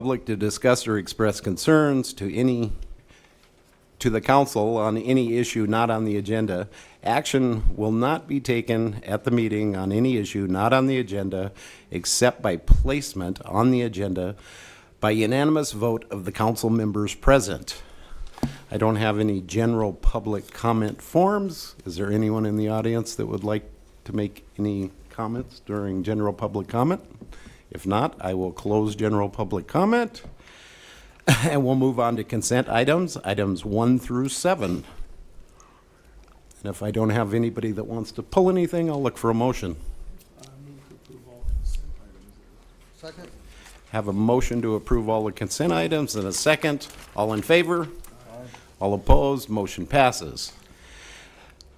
Public to discuss or express concerns to the council on any issue not on the agenda. Action will not be taken at the meeting on any issue not on the agenda except by placement on the agenda by unanimous vote of the council members present. I don't have any general public comment forms. Is there anyone in the audience that would like to make any comments during general public comment? If not, I will close general public comment, and we'll move on to consent items, items 1 through 7. And if I don't have anybody that wants to pull anything, I'll look for a motion. Move to approve all consent items. Second. Have a motion to approve all the consent items and a second. All in favor? All opposed? Motion passes.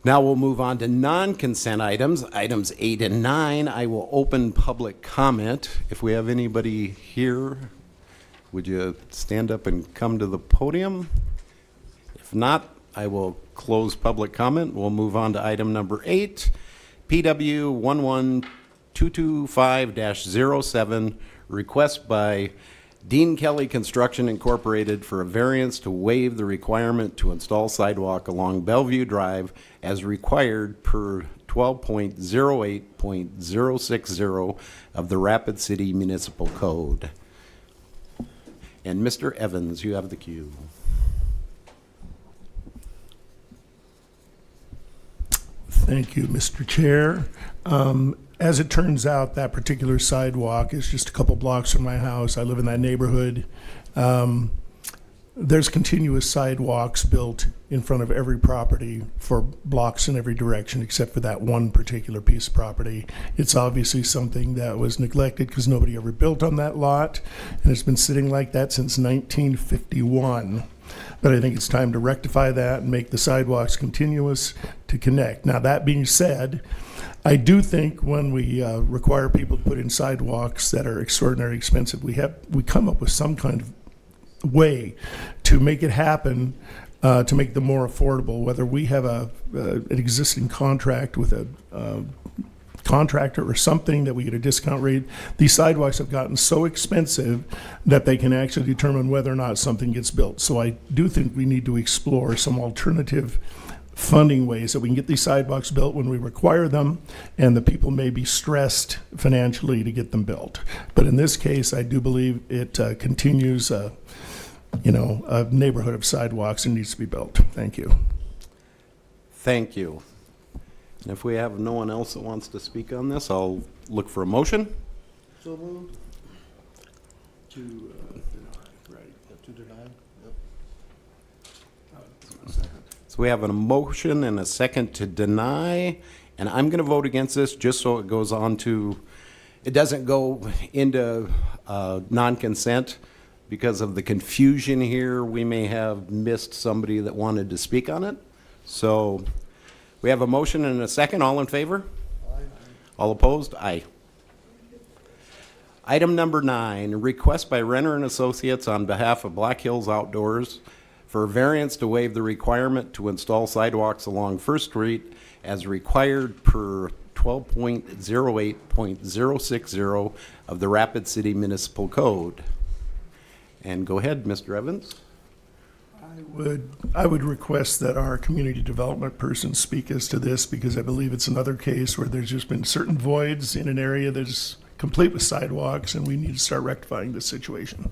Now we'll move on to non-consent items, items 8 and 9. I will open public comment. If we have anybody here, would you stand up and come to the podium? If not, I will close public comment. We'll move on to item number 8, PW 11225-07, request by Dean Kelly Construction Incorporated for a variance to waive the requirement to install sidewalk along Bellevue Drive as required per 12.08.060 of the Rapid City Municipal Code. And Mr. Evans, you have the cue. Thank you, Mr. Chair. As it turns out, that particular sidewalk is just a couple blocks from my house. I live in that neighborhood. There's continuous sidewalks built in front of every property for blocks in every direction except for that one particular piece of property. It's obviously something that was neglected because nobody ever built on that lot, and it's been sitting like that since 1951. But I think it's time to rectify that and make the sidewalks continuous to connect. Now, that being said, I do think when we require people to put in sidewalks that are extraordinarily expensive, we come up with some kind of way to make it happen, to make them more affordable. Whether we have an existing contract with a contractor or something that we get a discount rate, these sidewalks have gotten so expensive that they can actually determine whether or not something gets built. So I do think we need to explore some alternative funding ways that we can get these sidewalks built when we require them, and the people may be stressed financially to get them built. But in this case, I do believe it continues a neighborhood of sidewalks and needs to be built. Thank you. Thank you. And if we have no one else that wants to speak on this, I'll look for a motion. So moved. To deny, right, to deny, yep. So we have a motion and a second to deny, and I'm going to vote against this just so it goes on to, it doesn't go into non-consent because of the confusion here. We may have missed somebody that wanted to speak on it. So we have a motion and a second. All in favor? Aye. All opposed? Aye. Item number 9, request by Renner and Associates on behalf of Black Hills Outdoors for a variance to waive the requirement to install sidewalks along First Street as required per 12.08.060 of the Rapid City Municipal Code. And go ahead, Mr. Evans. I would request that our community development person speak as to this, because I believe it's another case where there's just been certain voids in an area that's complete with sidewalks, and we need to start rectifying this situation.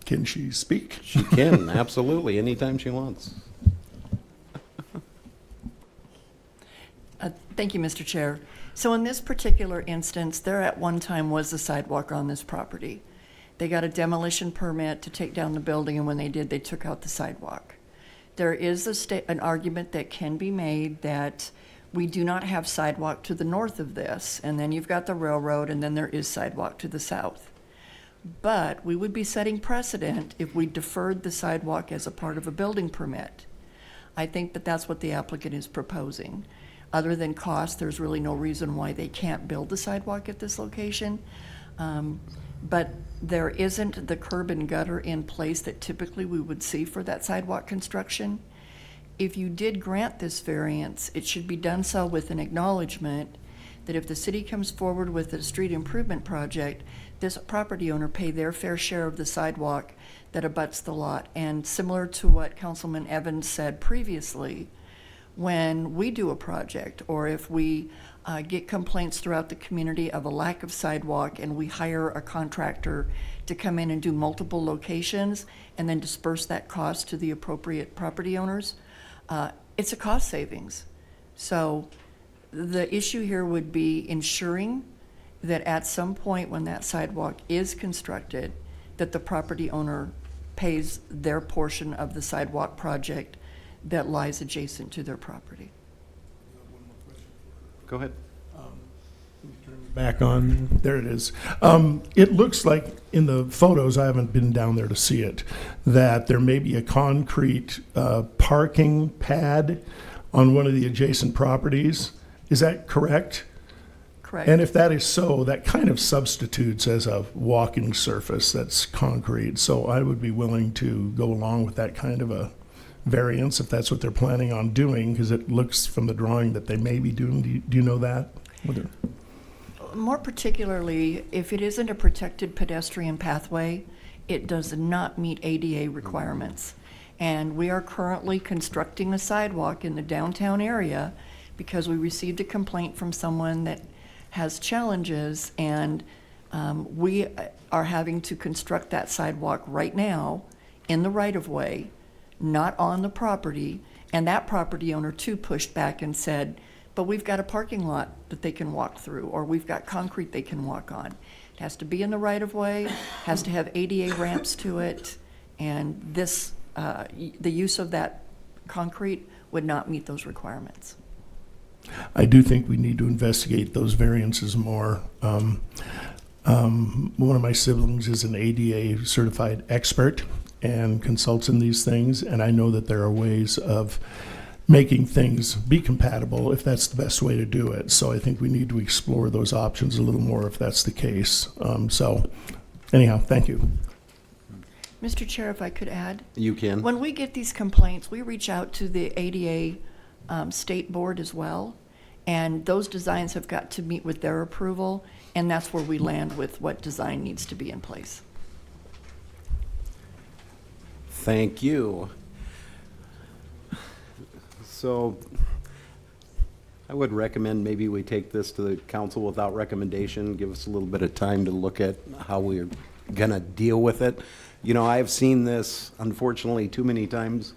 Can she speak? She can, absolutely, anytime she wants. Thank you, Mr. Chair. So in this particular instance, there at one time was a sidewalk on this property. They got a demolition permit to take down the building, and when they did, they took out the sidewalk. There is an argument that can be made that we do not have sidewalk to the north of this, and then you've got the railroad, and then there is sidewalk to the south. But we would be setting precedent if we deferred the sidewalk as a part of a building permit. I think that that's what the applicant is proposing. Other than cost, there's really no reason why they can't build the sidewalk at this location. But there isn't the curb and gutter in place that typically we would see for that sidewalk construction. If you did grant this variance, it should be done so with an acknowledgement that if the city comes forward with a street improvement project, this property owner pay their fair share of the sidewalk that abuts the lot. And similar to what Councilman Evans said previously, when we do a project, or if we get complaints throughout the community of a lack of sidewalk and we hire a contractor to come in and do multiple locations and then disperse that cost to the appropriate property owners, it's a cost savings. So the issue here would be ensuring that at some point when that sidewalk is constructed, that the property owner pays their portion of the sidewalk project that lies adjacent to their property. Go ahead. Back on, there it is. It looks like in the photos, I haven't been down there to see it, that there may be a concrete parking pad on one of the adjacent properties. Is that correct? Correct. And if that is so, that kind of substitutes as a walking surface that's concrete. So I would be willing to go along with that kind of a variance if that's what they're planning on doing, because it looks from the drawing that they may be doing. Do you know that? Whether- More particularly, if it isn't a protected pedestrian pathway, it does not meet ADA requirements. And we are currently constructing a sidewalk in the downtown area because we received a complaint from someone that has challenges, and we are having to construct that sidewalk right now in the right-of-way, not on the property. And that property owner too pushed back and said, but we've got a parking lot that they can walk through, or we've got concrete they can walk on. It has to be in the right-of-way, has to have ADA ramps to it, and this, the use of that concrete would not meet those requirements. I do think we need to investigate those variances more. One of my siblings is an ADA certified expert and consults in these things, and I know that there are ways of making things be compatible if that's the best way to do it. So I think we need to explore those options a little more if that's the case. So anyhow, thank you. Mr. Chair, if I could add? You can. When we get these complaints, we reach out to the ADA state board as well, and those designs have got to meet with their approval, and that's where we land with what design needs to be in place. Thank you. So I would recommend maybe we take this to the council without recommendation, give us a little bit of time to look at how we're gonna deal with it. You know, I've seen this unfortunately too many times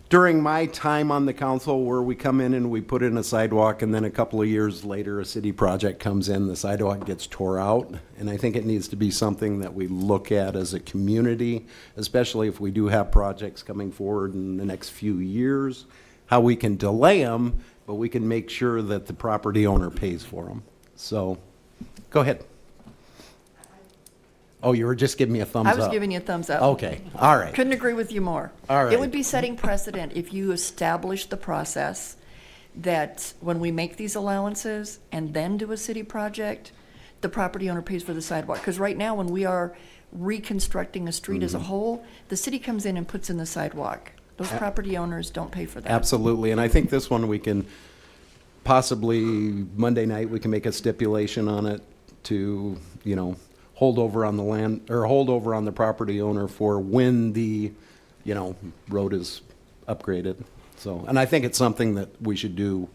during my time on the council where we come in and we put in a sidewalk, and then a couple of years later, a city project comes in, the sidewalk gets tore out. And I think it needs to be something that we look at as a community, especially if we do have projects coming forward in the next few years, how we can delay them, but we can make sure that the property owner pays for them. So, go ahead. Oh, you were just giving me a thumbs I up. was giving you a thumbs up. Okay, all right. Couldn't agree with you more. All right. It would be setting precedent if you establish the process that when we make these allowances and then do a city project, the property owner pays for the sidewalk. Because right now, when we are reconstructing a street as a whole, the city comes in and puts in the sidewalk. Those property owners don't pay for that. Absolutely, and I think this one we can possibly, Monday night, we can make a stipulation on it to, you know, hold over on the land, or hold over on the property owner for when the, you know, road is upgraded. So, and I think it's something that we should do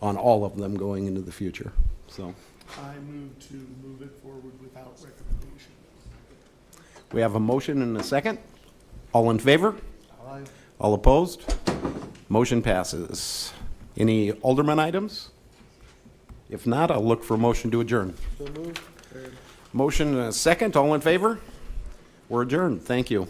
on all of them going into the future, so. I move to move it forward without recommendation. We have a motion and a second. All in favor? Aye. All opposed? Motion passes. Any Alderman items? If not, I'll look for a motion to adjourn. So moved. Motion and a second, all in favor? We're adjourned, thank you.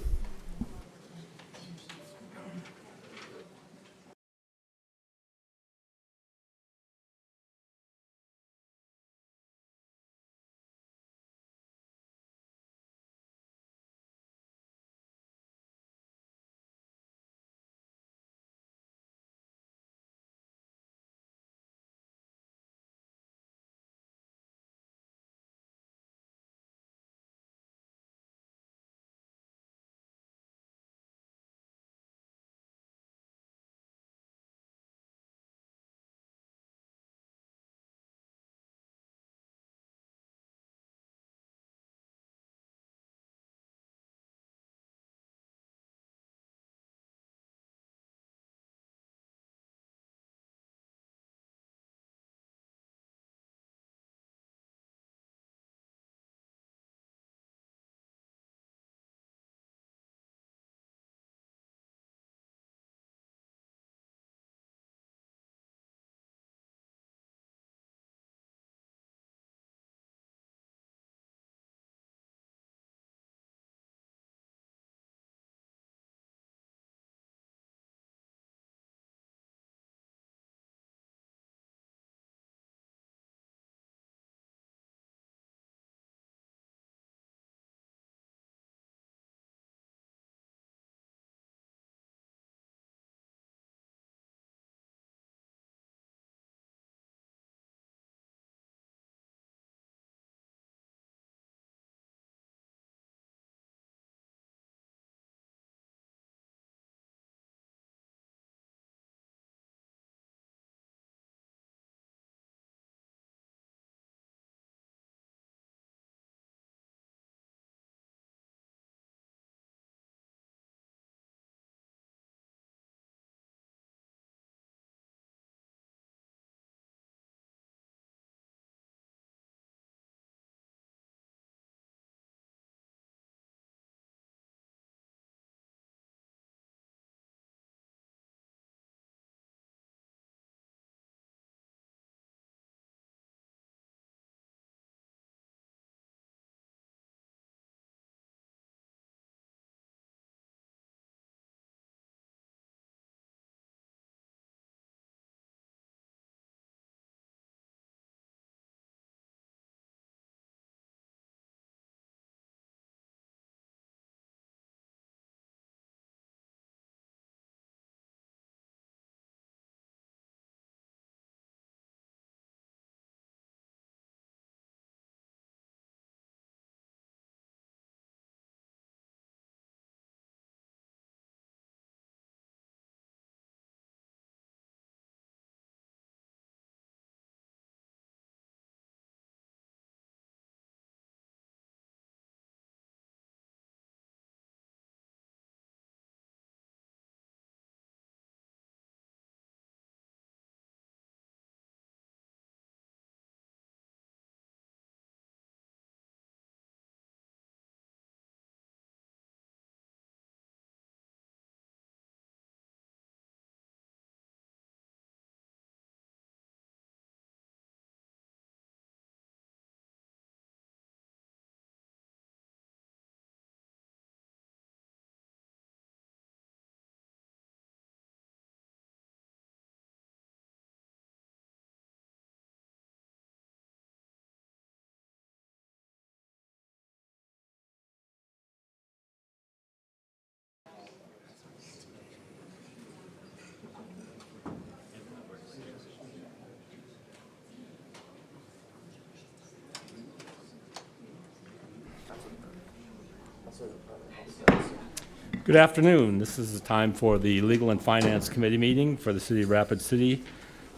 Good afternoon. This is the time for the Legal and Finance Committee meeting for the City of Rapid City,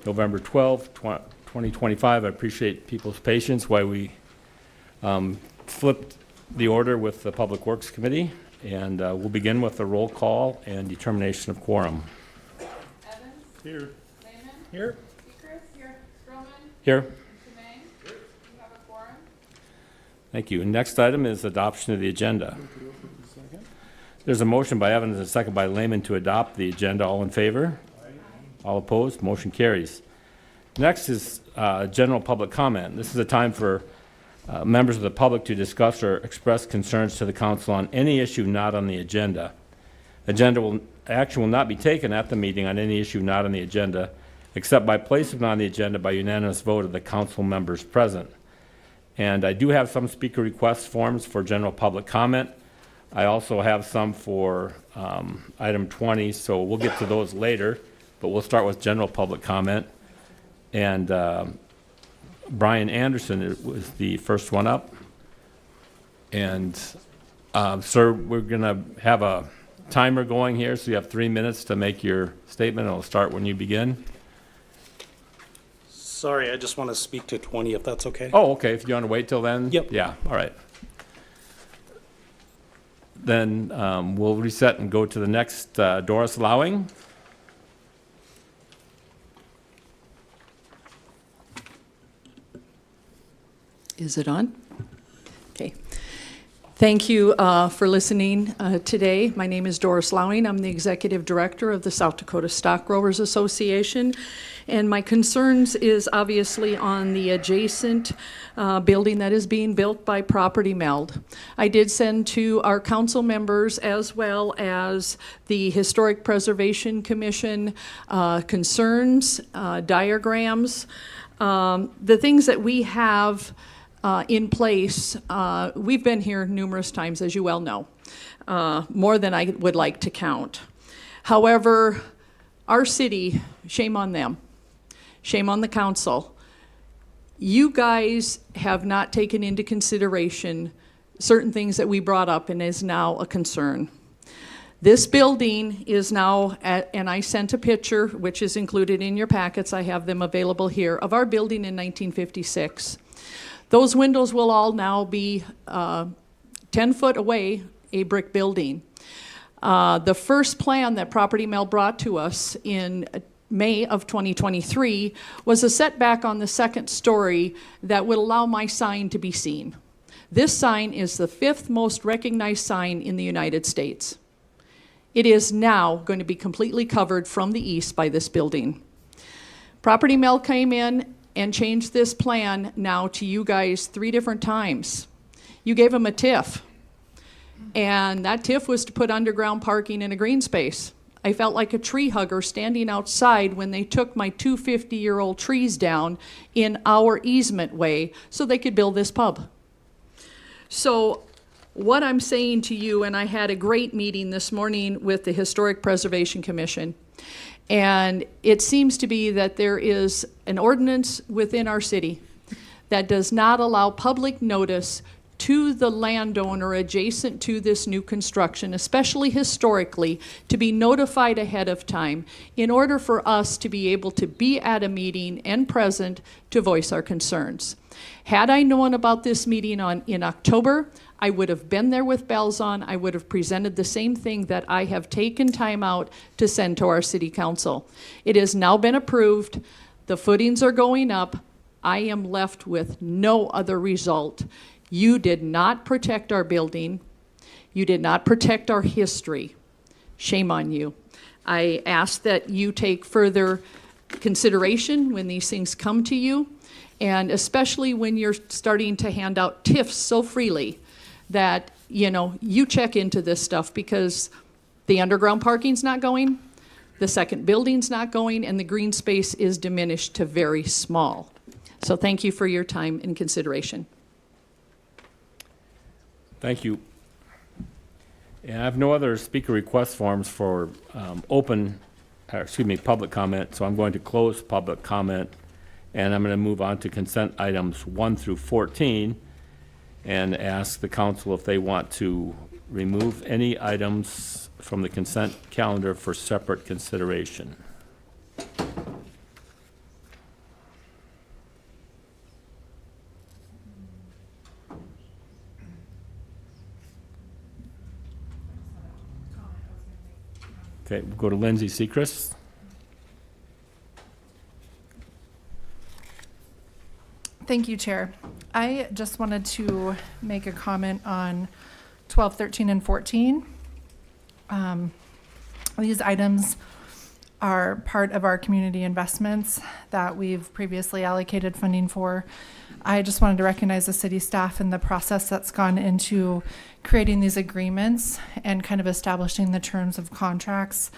November 12th, 2025. I appreciate people's patience while we flipped the order with the Public Works Committee, and we'll begin with a roll call and determination of quorum. Evans? Here. Lehman? Here. Sechrist? Here. Stroman? Here. Jermaine? You have a quorum? Thank you. And next item is adoption of the agenda. There's a motion by Evans and a second by Lehman to adopt the agenda. All in favor? All opposed? Motion carries. Next is general public comment. This is a time for members of the public to discuss or express concerns to the council on any issue not on the agenda. Action will not be taken at the meeting on any issue not on the agenda, except by placing it on the agenda by unanimous vote of the council members present. And I do have some speaker request forms for general public comment. I also have some for item 20, so we'll get to those later, but we'll start with general public comment. And Brian Anderson was the first one up. And sir, we're going to have a timer going here, so you have 3 minutes to make your statement. It'll start when you begin. Sorry, I just want to speak to 20, if that's okay. Oh, okay, if you want to wait till then? Yep. Yeah, all right. Then we'll reset and go to the next, Doris Lowing. Is it on? Okay. Thank you for listening today. My name is Doris Lowing. I'm the Executive Director of the South Dakota Stock Growers Association. And my concerns is obviously on the adjacent building that is being built by Property Meld. I did send to our council members as well as the Historic Preservation Commission concerns, diagrams, the things that we have in place. We've been here numerous times, as you well know, more than I would like to count. However, our city, shame on them, shame on the council. You guys have not taken into consideration certain things that we brought up and is now a concern. This building is now and I sent a picture, which is included in your packets, I have them available here, of our building in 1956. Those windows will all now be 10 foot away, a brick building. The first plan that Property Meld brought to us in May of 2023 was a setback on the second story that would allow my sign to be seen. This sign is the 5th most recognized sign in the United States. It is now going to be completely covered from the east by this building. Property Meld came in and changed this plan now to you guys 3 different times. You gave them a TIF, and that TIF was to put underground parking in a green space. I felt like a tree hugger standing outside when they took my 250-year-old trees down in our easement way so they could build this pub. So what I'm saying to you, and I had a great meeting this morning with the Historic Preservation Commission, and it seems to be that there is an ordinance within our city that does not allow public notice to the landowner adjacent to this new construction, especially historically, to be notified ahead of time in order for us to be able to be at a meeting and present to voice our concerns. Had I known about this meeting in October, I would have been there with bells on. I would have presented the same thing that I have taken time out to send to our city council. It has now been approved. The footings are going up. I am left with no other result. You did not protect our building. You did not protect our history. Shame on you. I ask that you take further consideration when these things come to you, and especially when you're starting to hand out TIFs so freely that, you check into this stuff, because the underground parking's not going, the second building's not going, and the green space is diminished to very small. So thank you for your time and consideration. Thank you. And I have no other speaker request forms for public comment, so I'm going to close public comment, and I'm going to move on to consent items 1 through 14 and ask the council if they want to remove any items from the consent calendar for separate consideration. Okay, we'll go to Lindsay Sechrist. Thank you, Chair. I just wanted to make a comment on 12, 13, and 14. These items are part of our community investments that we've previously allocated funding for. I just wanted to recognize the city staff and the process that's gone into creating these agreements and kind of establishing the terms of contracts.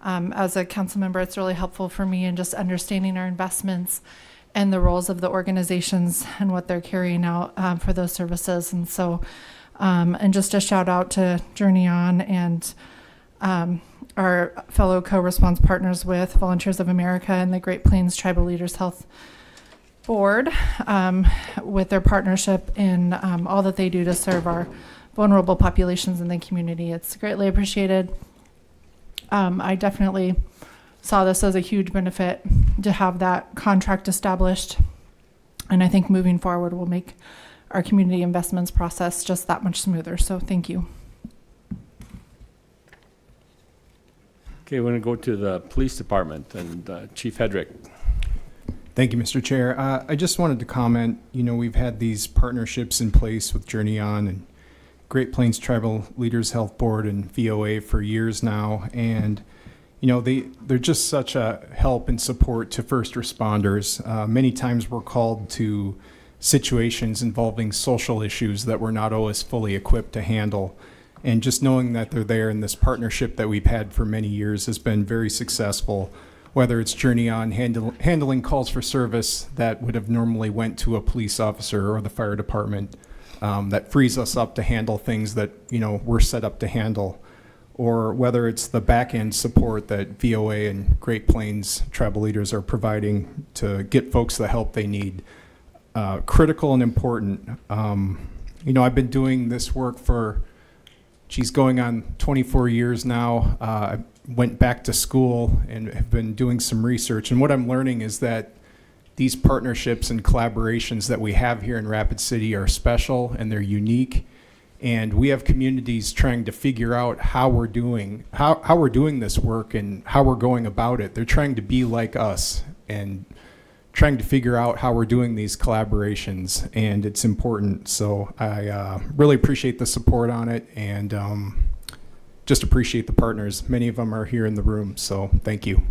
As a council member, it's really helpful for me in just understanding our investments and the roles of the organizations and what they're carrying out for those services. And so, and just a shout out to Journey On and our fellow co-response partners with Volunteers of America and the Great Plains Tribal Leaders Health Board with their partnership in all that they do to serve our vulnerable populations in the community. It's greatly appreciated. I definitely saw this as a huge benefit to have that contract established. And I think moving forward will make our community investments process just that much smoother. So thank you. Okay, we're going to go to the police department and Chief Hedrick. Thank you, Mr. Chair. I just wanted to comment, we've had these partnerships in place with Journey On and Great Plains Tribal Leaders Health Board and VOA for years now. And, they're just such a help and support to first responders. Many times we're called to situations involving social issues that we're not always fully equipped to handle. And just knowing that they're there in this partnership that we've had for many years has been very successful, whether it's Journey On handling calls for service that would have normally went to a police officer or the fire department, that frees us up to handle things that, we're set up to handle, or whether it's the back end support that VOA and Great Plains tribal leaders are providing to get folks the help they need. Critical and important. I've been doing this work for going on 24 years now. I went back to school and have been doing some research. And what I'm learning is that these partnerships and collaborations that we have here in Rapid City are special and they're unique. And we have communities trying to figure out how we're doing this work and how we're going about it. They're trying to be like us and trying to figure out how we're doing these collaborations, and it's important. So I really appreciate the support on it, and just appreciate the partners. Many of them are here in the room, so thank you.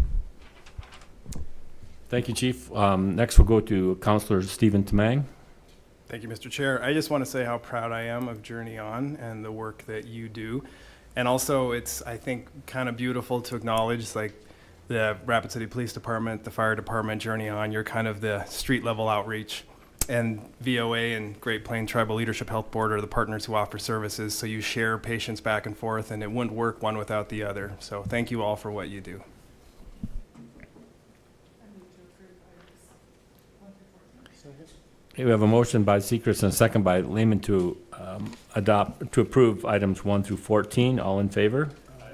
Thank you, Chief. Next, we'll go to Councilor Stephen Tamang. Thank you, Mr. Chair. I just want to say how proud I am of Journey On and the work that you do. And also, it's, I think, kind of beautiful to acknowledge, the Rapid City Police Department, the Fire Department, Journey On, you're kind of the street level outreach. And VOA and Great Plains Tribal Leadership Health Board are the partners who offer services, so you share patients back and forth, and it wouldn't work one without the other. So thank you all for what you do. Okay, we have a motion by Sechrist and a second by Lehman to approve items 1 through 14. All in favor? Aye.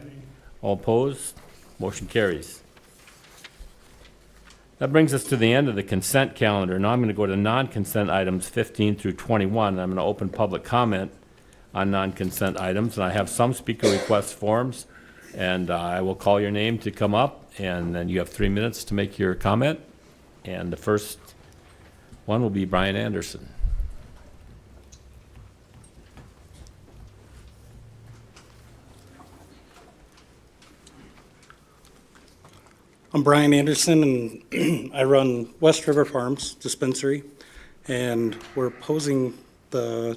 All opposed? Motion carries. That brings us to the end of the consent calendar. Now I'm going to go to non-consent items 15 through 21. I'm going to open public comment on non-consent items, and I have some speaker request forms, and I will call your name to come up, and then you have 3 minutes to make your comment. And the first one will be Brian Anderson. I'm Brian Anderson, and I run West River Farms Dispensary, and we're opposing the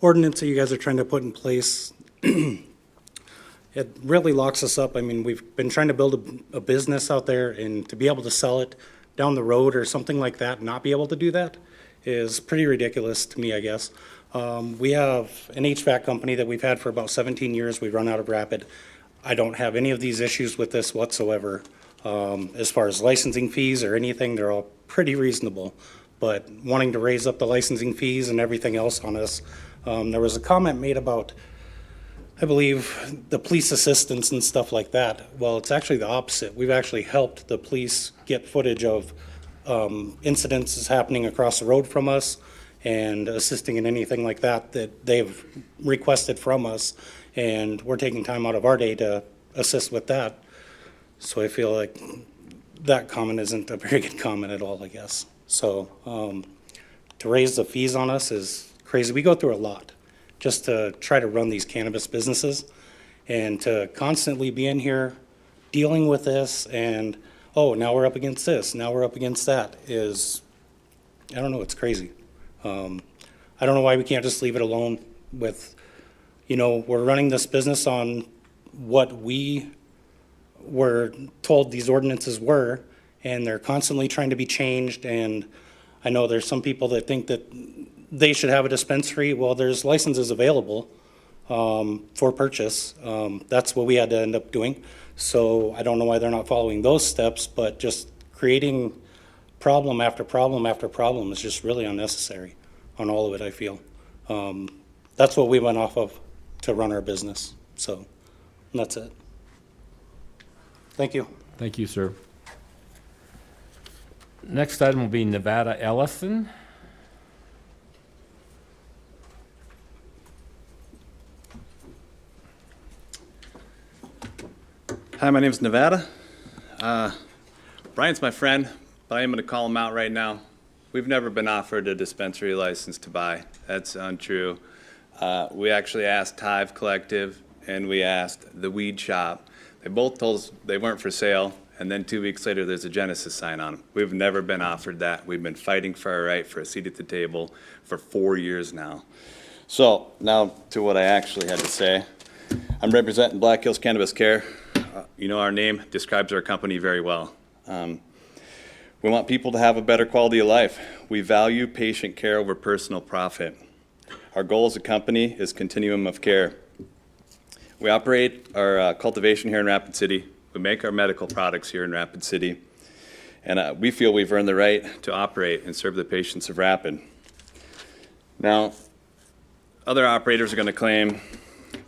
ordinance that you guys are trying to put in place. It really locks us up. I mean, we've been trying to build a business out there, and to be able to sell it down the road or something like that, not be able to do that is pretty ridiculous to me, I guess. We have an HVAC company that we've had for about 17 years. We run out of Rapid. I don't have any of these issues with this whatsoever. As far as licensing fees or anything, they're all pretty reasonable. But wanting to raise up the licensing fees and everything else on us, there was a comment made about I believe the police assistance and stuff like that. Well, it's actually the opposite. We've actually helped the police get footage of incidences happening across the road from us and assisting in anything like that that they've requested from us. And we're taking time out of our day to assist with that. So I feel like that comment isn't a very good comment at all, I guess. So to raise the fees on us is crazy. We go through a lot just to try to run these cannabis businesses, and to constantly be in here dealing with this and, oh, now we're up against this, now we're up against that is, I don't know, it's crazy. I don't know why we can't just leave it alone with, you know, we're running this business on what we were told these ordinances were, and they're constantly trying to be changed. And I know there's some people that think that they should have a dispensary. Well, there's licenses available for purchase. That's what we had to end up doing. So I don't know why they're not following those steps, but just creating problem after problem after problem is just really unnecessary on all of it, I feel. That's what we went off of to run our business. So that's it. Thank you. Thank you, sir. Next item will be Nevada Ellison. Hi, my name is Nevada. Brian's my friend, but I am going to call him out right now. We've never been offered a dispensary license to buy. That's untrue. We actually asked Hive Collective and we asked the Weed Shop. They both told us they weren't for sale, and then 2 weeks later there's a Genesis sign on them. We've never been offered that. We've been fighting for our right for a seat at the table for 4 years now. So now to what I actually had to say. I'm representing Black Hills Cannabis Care. You know, our name describes our company very well. We want people to have a better quality of life. We value patient care over personal profit. Our goal as a company is continuum of care. We operate our cultivation here in Rapid City. We make our medical products here in Rapid City. And we feel we've earned the right to operate and serve the patients of Rapid. Now, other operators are going to claim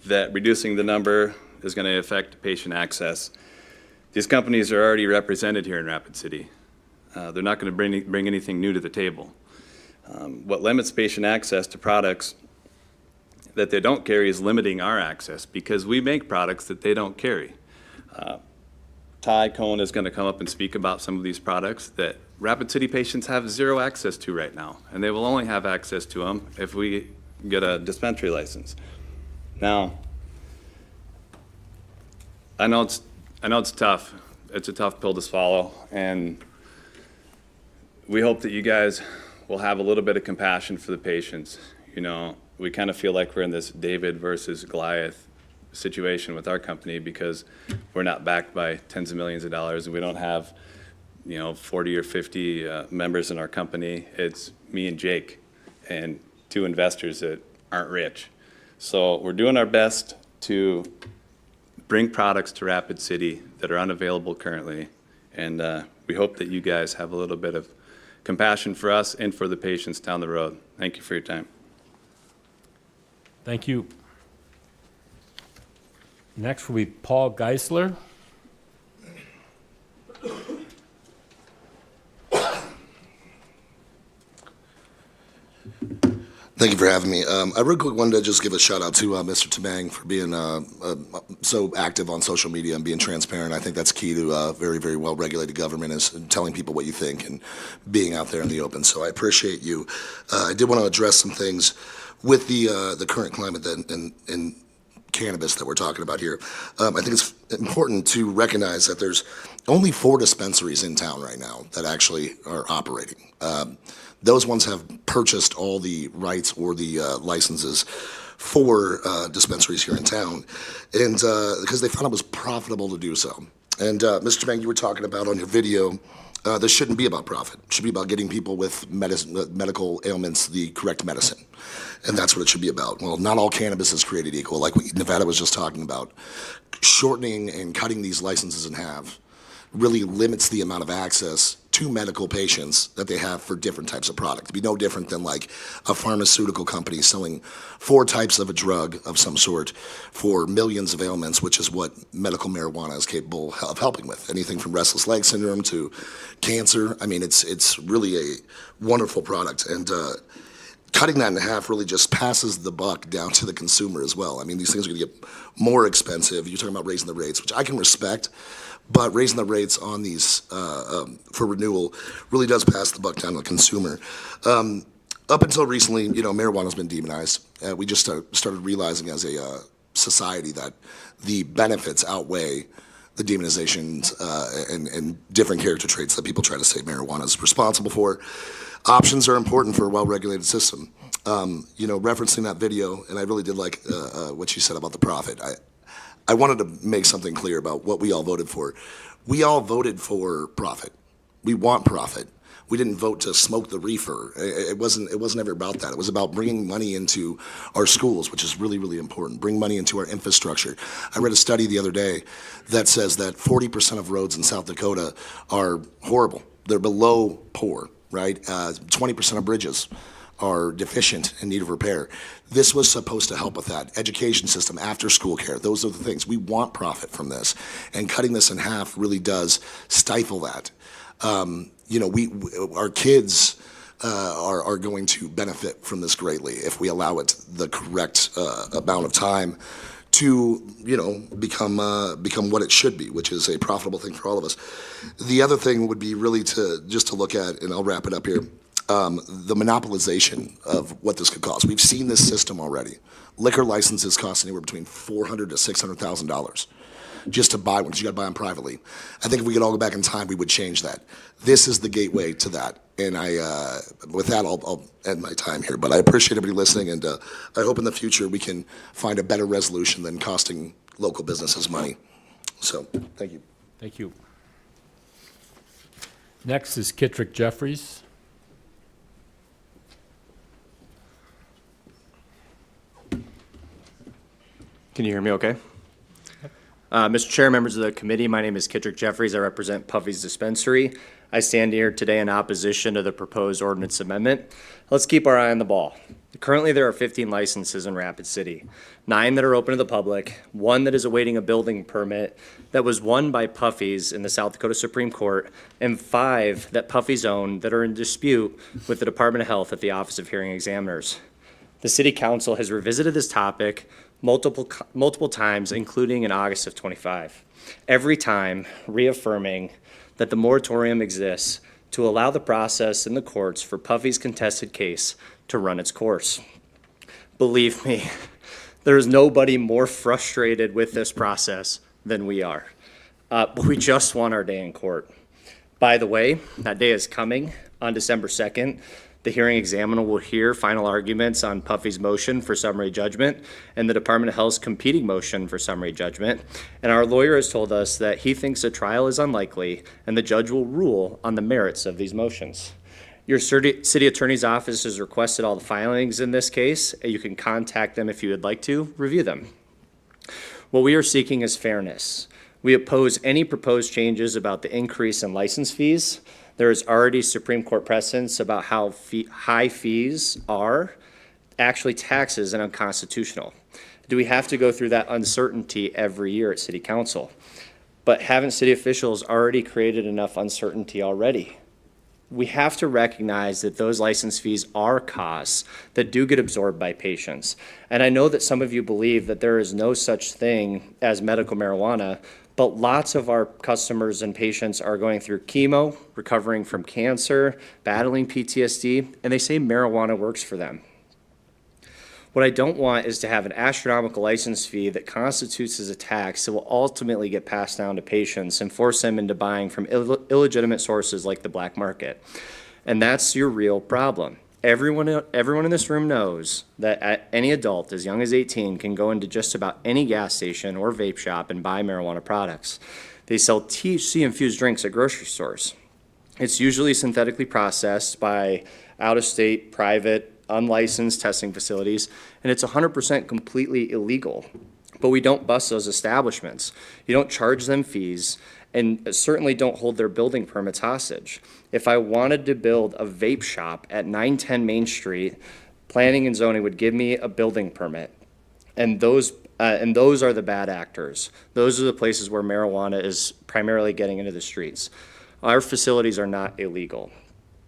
that reducing the number is going to affect patient access. These companies are already represented here in Rapid City. They're not going to bring anything new to the table. What limits patient access to products that they don't carry is limiting our access, because we make products that they don't carry. Ty Cohen is going to come up and speak about some of these products that Rapid City patients have zero access to right now, and they will only have access to them if we get a dispensary license. Now, I know it's tough. It's a tough pill to swallow, and we hope that you guys will have a little bit of compassion for the patients. You know, we kind of feel like we're in this David versus Goliath situation with our company, because we're not backed by tens of millions of dollars, and we don't have, 40 or 50 members in our company. It's me and Jake and 2 investors that aren't rich. So we're doing our best to bring products to Rapid City that are unavailable currently, and we hope that you guys have a little bit of compassion for us and for the patients down the road. Thank you for your time. Thank you. Next will be Paul Geisler. Thank you for having me. I real quick wanted to just give a shout out to Mr. Tamang for being so active on social media and being transparent. I think that's key to a very, very well regulated government, is telling people what you think and being out there in the open. So I appreciate you. I did want to address some things with the current climate in cannabis that we're talking about here. I think it's important to recognize that there's only 4 dispensaries in town right now that actually are operating. Those ones have purchased all the rights or the licenses for dispensaries here in town, and because they found it was profitable to do so. And Mr. Bang, you were talking about on your video, this shouldn't be about profit. It should be about getting people with medical ailments the correct medicine, and that's what it should be about. Well, not all cannabis is created equal, like what Nevada was just talking about. Shortening and cutting these licenses in half really limits the amount of access to medical patients that they have for different types of product. It'd be no different than like a pharmaceutical company selling 4 types of a drug of some sort for millions of ailments, which is what medical marijuana is capable of helping with. Anything from restless leg syndrome to cancer. I mean, it's really a wonderful product. And cutting that in half really just passes the buck down to the consumer as well. I mean, these things are going to get more expensive. You're talking about raising the rates, which I can respect, but raising the rates on these for renewal really does pass the buck down to the consumer. Up until recently, you know, marijuana's been demonized. We just started realizing as a society that the benefits outweigh the demonizations and different character traits that people try to say marijuana is responsible for. Options are important for a well-regulated system. You know, referencing that video, and I really did like what you said about the profit. I wanted to make something clear about what we all voted for. We all voted for profit. We want profit. We didn't vote to smoke the reefer. It wasn't ever about that. It was about bringing money into our schools, which is really, really important. Bring money into our infrastructure. I read a study the other day that says that 40% of roads in South Dakota are horrible. They're below poor, right? 20% of bridges are deficient and need of repair. This was supposed to help with that. Education system, after school care, those are the things. We want profit from this. And cutting this in half really does stifle that. You know, our kids are going to benefit from this greatly if we allow it the correct amount of time to, you know, become what it should be, which is a profitable thing for all of us. The other thing would be really to look at, and I'll wrap it up here, the monopolization of what this could cost. We've seen this system already. Liquor licenses cost anywhere between $400,000 to $600,000 just to buy one, because you got to buy them privately. I think if we could all go back in time, we would change that. This is the gateway to that. And with that, I'll end my time here. But I appreciate everybody listening, and I hope in the future we can find a better resolution than costing local businesses money. So, thank you. Thank you. Next is Kittrick Jeffries. Can you hear me okay? Mr. Chair, members of the committee, my name is Kittrick Jeffries. I represent Puffy's Dispensary. I stand here today in opposition to the proposed ordinance amendment. Let's keep our eye on the ball. Currently, there are 15 licenses in Rapid City, 9 that are open to the public, 1 that is awaiting a building permit that was won by Puffy's in the South Dakota Supreme Court, and 5 that Puffy's own that are in dispute with the Department of Health at the Office of Hearing Examiners. The City Council has revisited this topic multiple times, including in August of 25. Every time reaffirming that the moratorium exists to allow the process in the courts for Puffy's contested case to run its course. Believe me, there is nobody more frustrated with this process than we are. But we just want our day in court. By the way, that day is coming on December 2nd. The hearing examiner will hear final arguments on Puffy's motion for summary judgment and the Department of Health's competing motion for summary judgment. And our lawyer has told us that he thinks a trial is unlikely and the judge will rule on the merits of these motions. Your city attorney's office has requested all the filings in this case. You can contact them if you would like to review them. What we are seeking is fairness. We oppose any proposed changes about the increase in license fees. There is already Supreme Court precedence about how high fees are actually taxes and unconstitutional. Do we have to go through that uncertainty every year at City Council? But haven't city officials already created enough uncertainty already? We have to recognize that those license fees are costs that do get absorbed by patients. And I know that some of you believe that there is no such thing as medical marijuana, but lots of our customers and patients are going through chemo, recovering from cancer, battling PTSD, and they say marijuana works for them. What I don't want is to have an astronomical license fee that constitutes as a tax that will ultimately get passed down to patients and force them into buying from illegitimate sources like the black market. And that's your real problem. Everyone in this room knows that any adult as young as 18 can go into just about any gas station or vape shop and buy marijuana products. They sell THC-infused drinks at grocery stores. It's usually synthetically processed by out-of-state, private, unlicensed testing facilities, and it's 100% completely illegal. But we don't bust those establishments. You don't charge them fees, and certainly don't hold their building permits hostage. If I wanted to build a vape shop at 910 Main Street, planning and zoning would give me a building permit. And those are the bad actors. Those are the places where marijuana is primarily getting into the streets. Our facilities are not illegal.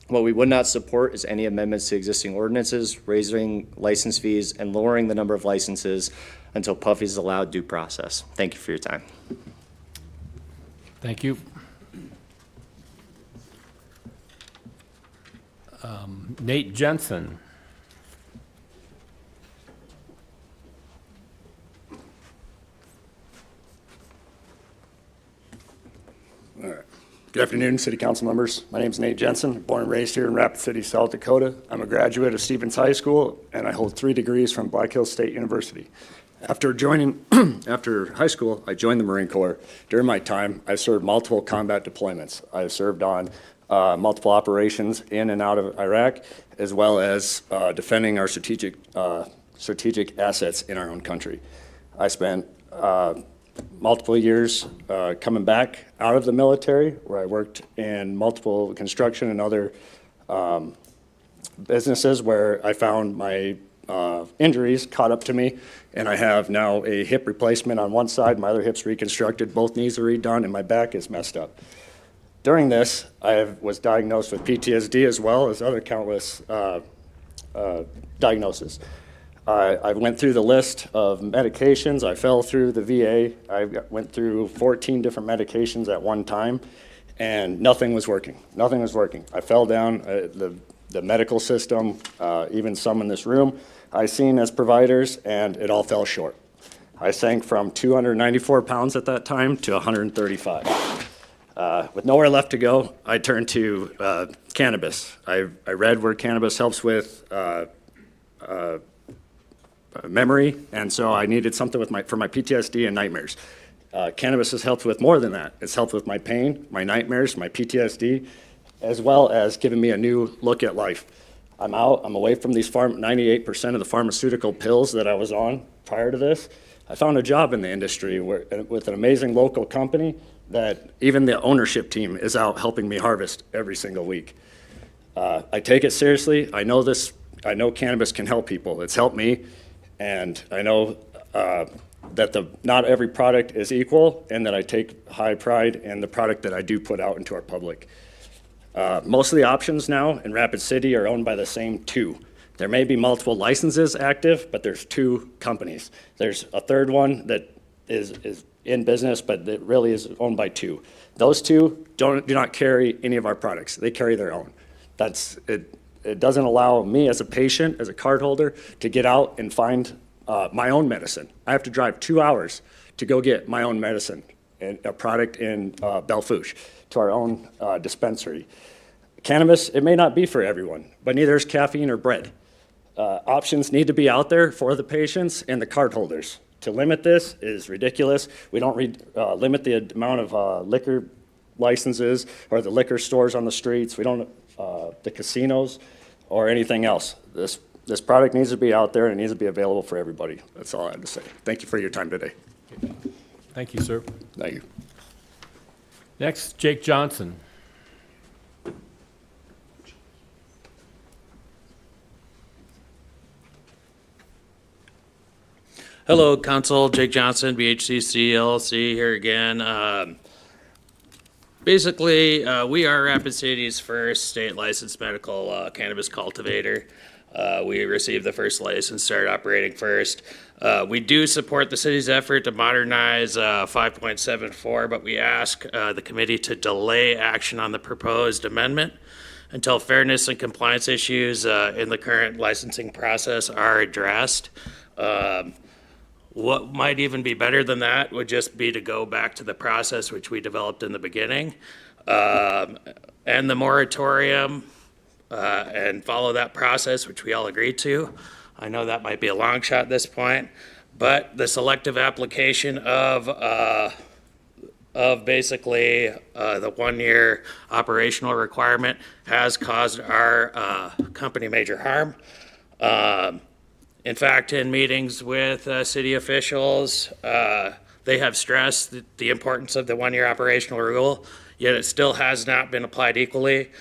What we would not support is any amendments to existing ordinances, raising license fees, and lowering the number of licenses until Puffy's allowed due process. Thank you for your time. Thank you. Nate Jensen. Good afternoon, City Council members. My name is Nate Jensen, born and raised here in Rapid City, South Dakota. I'm a graduate of Stevens High School, and I hold 3 degrees from Black Hills State University. After high school, I joined the Marine Corps. During my time, I served multiple combat deployments. I served on multiple operations in and out of Iraq, as well as defending our strategic assets in our own country. I spent multiple years coming back out of the military, where I worked in multiple construction and other businesses where I found my injuries caught up to me, and I have now a hip replacement on one side, my other hip's reconstructed, both knees are redone, and my back is messed up. During this, I was diagnosed with PTSD as well as other countless diagnoses. I went through the list of medications. I fell through the VA. I went through 14 different medications at one time, and nothing was working. Nothing was working. I fell down the medical system, even some in this room, I seen as providers, and it all fell short. I sank from 294 pounds at that time to 135. With nowhere left to go, I turned to cannabis. I read where cannabis helps with memory, and so I needed something for my PTSD and nightmares. Cannabis has helped with more than that. It's helped with my pain, my nightmares, my PTSD, as well as giving me a new look at life. I'm out, I'm away from these 98% of the pharmaceutical pills that I was on prior to this. I found a job in the industry with an amazing local company that even the ownership team is out helping me harvest every single week. I take it seriously. I know cannabis can help people. It's helped me, and I know that not every product is equal, and that I take high pride in the product that I do put out into our public. Most of the options now in Rapid City are owned by the same 2. There may be multiple licenses active, but there's 2 companies. There's a third one that is in business, but it really is owned by 2. Those 2 do not carry any of our products. They carry their own. It doesn't allow me as a patient, as a card holder, to get out and find my own medicine. I have to drive 2 hours to go get my own medicine and a product in Belle Fourche to our own dispensary. Cannabis, it may not be for everyone, but neither is caffeine or bread. Options need to be out there for the patients and the card holders. To limit this is ridiculous. We don't limit the amount of liquor licenses or the liquor stores on the streets. We don't, the casinos or anything else. This product needs to be out there and it needs to be available for everybody. That's all I have to say. Thank you for your time today. Thank you, sir. Thank you. Next, Jake Johnson. Hello, Council. Jake Johnson, BHCC LLC here again. Basically, we are Rapid City's first state licensed medical cannabis cultivator. We received the first license, started operating first. We do support the city's effort to modernize 5.74, but we ask the committee to delay action on the proposed amendment until fairness and compliance issues in the current licensing process are addressed. What might even be better than that would just be to go back to the process which we developed in the beginning, and the moratorium, and follow that process which we all agreed to. I know that might be a long shot at this point, but the selective application of basically the 1-year operational requirement has caused our company major harm. In fact, in meetings with city officials, they have stressed the importance of the one-year operational rule, yet it still has not been applied equally.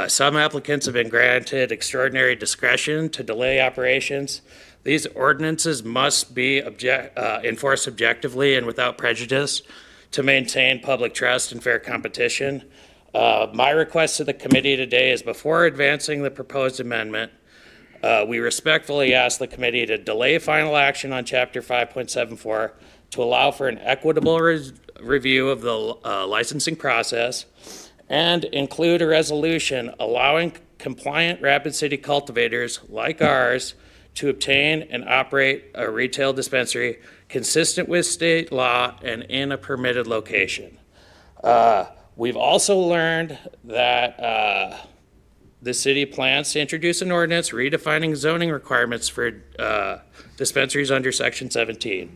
Some applicants have been granted extraordinary discretion to delay operations. These ordinances must be enforced objectively and without prejudice to maintain public trust and fair competition. My request to the committee today is, before advancing the proposed amendment, we respectfully ask the committee to delay final action on Chapter 5.74 to allow for an equitable review of the licensing process and include a resolution allowing compliant Rapid City cultivators like ours to obtain and operate a retail dispensary consistent with state law and in a permitted location. We've also learned that the city plans to introduce an ordinance redefining zoning requirements for dispensaries under Section 17.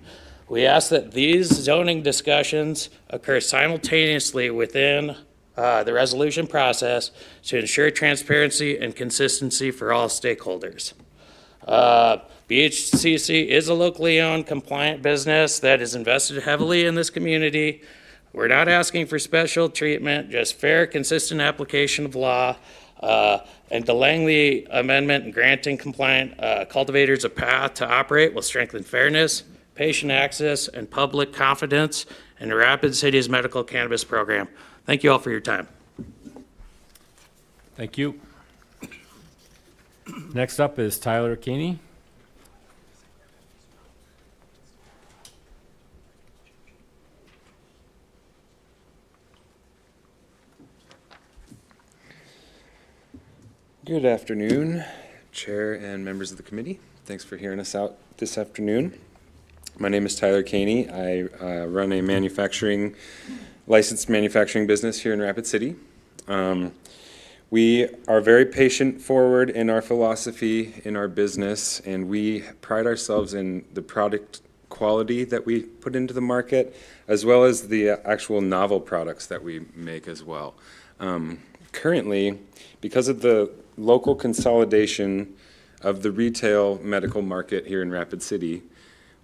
We ask that these zoning discussions occur simultaneously within the resolution process to ensure transparency and consistency for all stakeholders. BHCC is a locally owned compliant business that is invested heavily in this community. We're not asking for special treatment, just fair, consistent application of law, and delaying the amendment and granting compliant cultivators a path to operate will strengthen fairness, patient access, and public confidence in the Rapid City's medical cannabis program. Thank you all for your time. Thank you. Next up is Tyler Keeney. Good afternoon, Chair and members of the committee. Thanks for hearing us out this afternoon. My name is Tyler Caney. I run a licensed manufacturing business here in Rapid City. We are very patient forward in our philosophy in our business, and we pride ourselves in the product quality that we put into the market, as well as the actual novel products that we make as well. Currently, because of the local consolidation of the retail medical market here in Rapid City,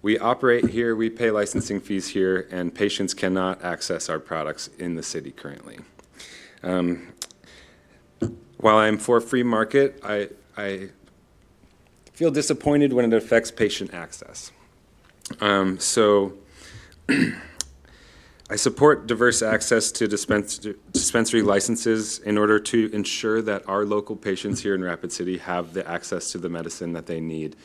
we operate here, we pay licensing fees here, and patients cannot access our products in the city currently. While I'm for free market, I feel disappointed when it affects patient access. So I support diverse access to dispensary licenses in order to ensure that our local patients here in Rapid City have the access to the medicine that they need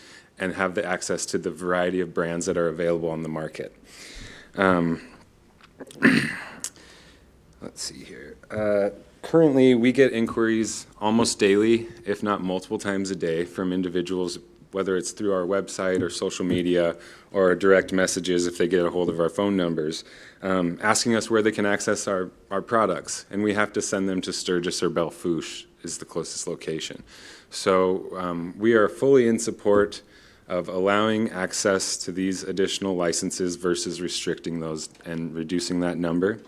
and have the access to the variety of brands that are available on the market. Let's see here. Currently, we get inquiries almost daily, if not multiple times a day, from individuals, whether it's through our website or social media or direct messages if they get a hold of our phone numbers, asking us where they can access our products. And we have to send them to Sturgis or Belle Fourche is the closest location. So we are fully in support of allowing access to these additional licenses versus restricting those and reducing that number.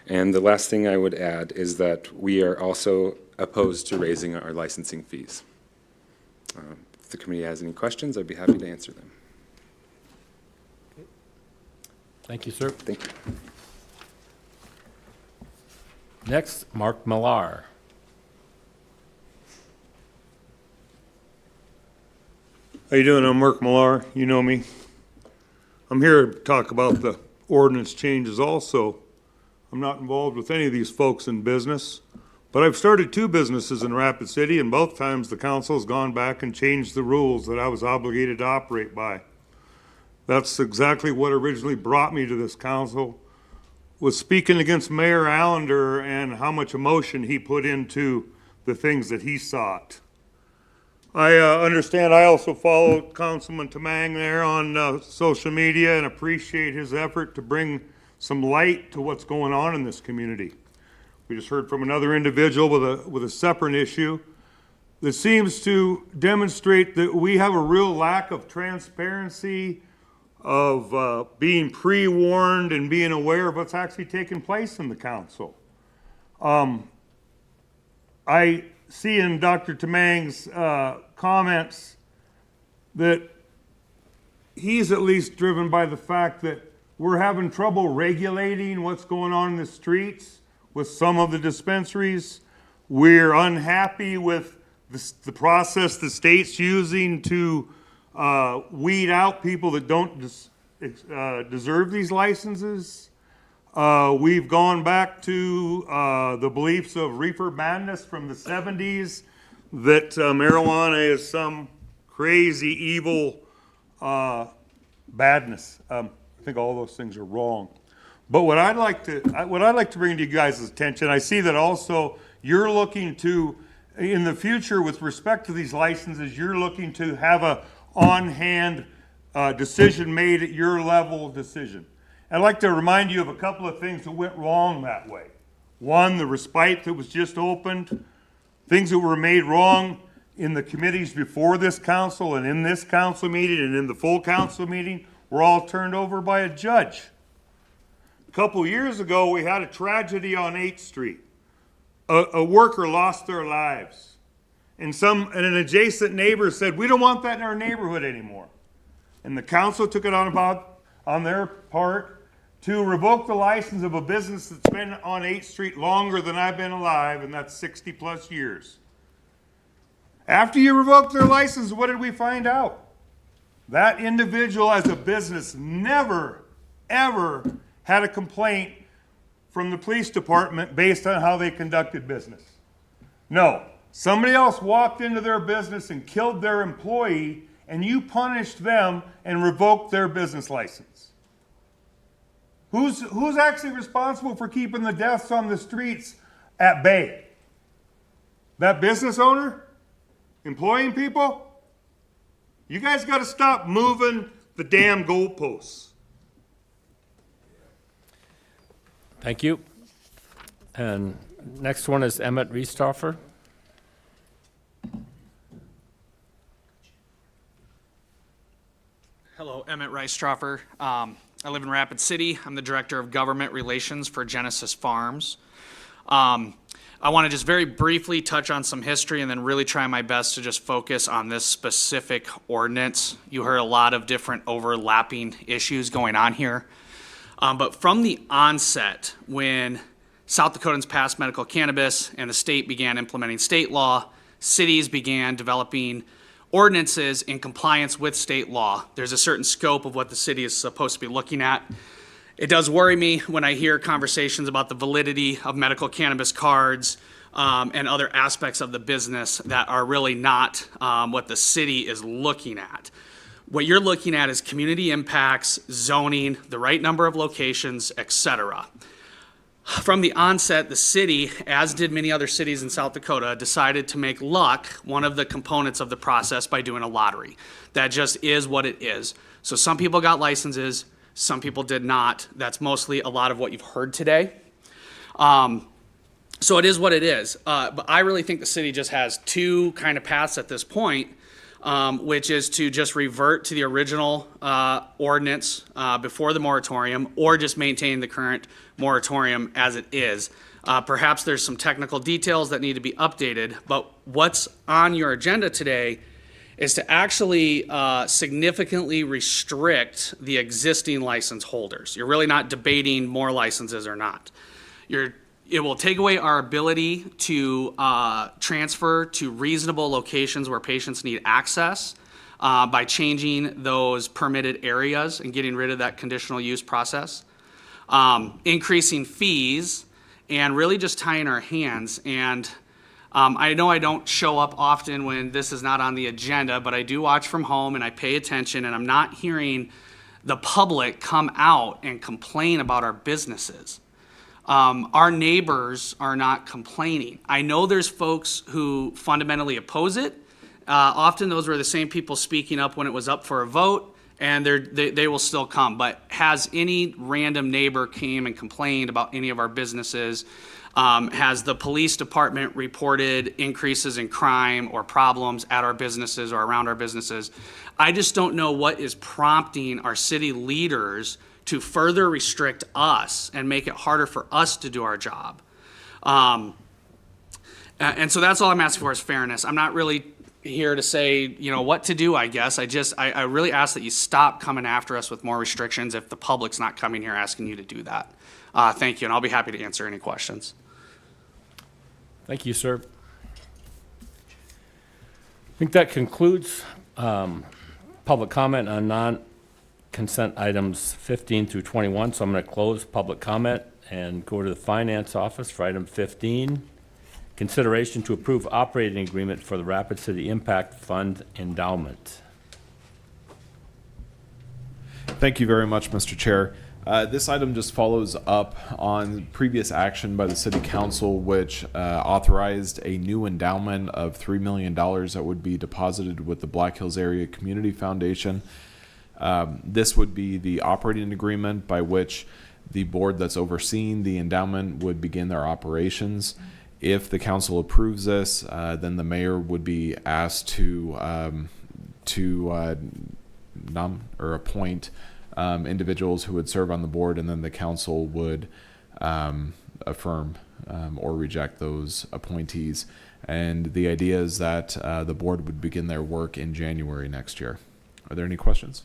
And the last thing I would add is that we are also opposed to raising our licensing fees. If the committee has any questions, I'd be happy to answer them. Thank you, sir. Thank you. Next, Mark Millar. How you doing? I'm Mark Millar. You know me. I'm here to talk about the ordinance changes also. I'm not involved with any of these folks in business, but I've started 2 businesses in Rapid City, and both times the council has gone back and changed the rules that I was obligated to operate by. That's exactly what originally brought me to this council, was speaking against Mayor Allender and how much emotion he put into the things that he sought. I understand I also followed Councilman Tamang there on social media and appreciate his effort to bring some light to what's going on in this community. We just heard from another individual with a separate issue that seems to demonstrate that we have a real lack of transparency, of being pre-warned and being aware of what's actually taking place in the council. I see in Dr. Tamang's comments that he's at least driven by the fact that we're having trouble regulating what's going on in the streets with some of the dispensaries. We're unhappy with the process the state's using to weed out people that don't deserve these licenses. We've gone back to the beliefs of reefer madness from the 70s that marijuana is some crazy, evil badness. I think all those things are wrong. But what I'd like to bring to you guys' attention, I see that also you're looking to, in the future with respect to these licenses, you're looking to have a on-hand decision made at your level of decision. I'd like to remind you of a couple of things that went wrong that way. One, the respite that was just opened, things that were made wrong in the committees before this council and in this council meeting and in the full council meeting were all turned over by a judge. A couple years ago, we had a tragedy on 8th Street. A worker lost their lives. And an adjacent neighbor said, we don't want that in our neighborhood anymore. And the council took it on their part to revoke the license of a business that's been on 8th Street longer than I've been alive, and that's 60 plus years. After you revoked their license, what did we find out? That individual as a business never, ever had a complaint from the police department based on how they conducted business. No, somebody else walked into their business and killed their employee, and you punished them and revoked their business license. Who's actually responsible for keeping the deaths on the streets at bay? That business owner? Employing people? You guys got to stop moving the damn goalposts. Thank you. And next one is Emmett Riesthofer. Hello, Emmett Riesthofer. I live in Rapid City. I'm the Director of Government Relations for Genesis Farms. I want to just very briefly touch on some history and then really try my best to just focus on this specific ordinance. You heard a lot of different overlapping issues going on here. But from the onset, when South Dakotans passed medical cannabis and the state began implementing state law, cities began developing ordinances in compliance with state law. There's a certain scope of what the city is supposed to be looking at. It does worry me when I hear conversations about the validity of medical cannabis cards and other aspects of the business that are really not what the city is looking at. What you're looking at is community impacts, zoning, the right number of locations, etc. From the onset, the city, as did many other cities in South Dakota, decided to make luck one of the components of the process by doing a lottery. That just is what it is. So some people got licenses, some people did not. That's mostly a lot of what you've heard today. So it is what it is. But I really think the city just has two kind of paths at this point, which is to just revert to the original ordinance before the moratorium, or just maintain the current moratorium as it is. Perhaps there's some technical details that need to be updated, but what's on your agenda today is to actually significantly restrict the existing license holders. You're really not debating more licenses or not. It will take away our ability to transfer to reasonable locations where patients need access by changing those permitted areas and getting rid of that conditional use process, increasing fees, and really just tying our hands. And I know I don't show up often when this is not on the agenda, but I do watch from home and I pay attention, and I'm not hearing the public come out and complain about our businesses. Our neighbors are not complaining. I know there's folks who fundamentally oppose it. Often those were the same people speaking up when it was up for a vote, and they will still come. But has any random neighbor came and complained about any of our businesses? Has the police department reported increases in crime or problems at our businesses or around our businesses? I just don't know what is prompting our city leaders to further restrict us and make it harder for us to do our job. And so that's all I'm asking for is fairness. I'm not really here to say, what to do, I guess. I really ask that you stop coming after us with more restrictions if the public's not coming here asking you to do that. Thank you, and I'll be happy to answer any questions. Thank you, sir. I think that concludes public comment on non-consent items 15 through 21, so I'm going to close public comment and go to the Finance Office for item 15. Consideration to approve operating agreement for the Rapid City Impact Fund endowment. Thank you very much, Mr. Chair. This item just follows up on previous action by the City Council, which authorized a new endowment of $3 million that would be deposited with the Black Hills Area Community Foundation. This would be the operating agreement by which the board that's overseeing the endowment would begin their operations. If the council approves this, then the mayor would be asked to appoint individuals who would serve on the board, and then the council would affirm or reject those appointees. And the idea is that the board would begin their work in January next year. Are there any questions?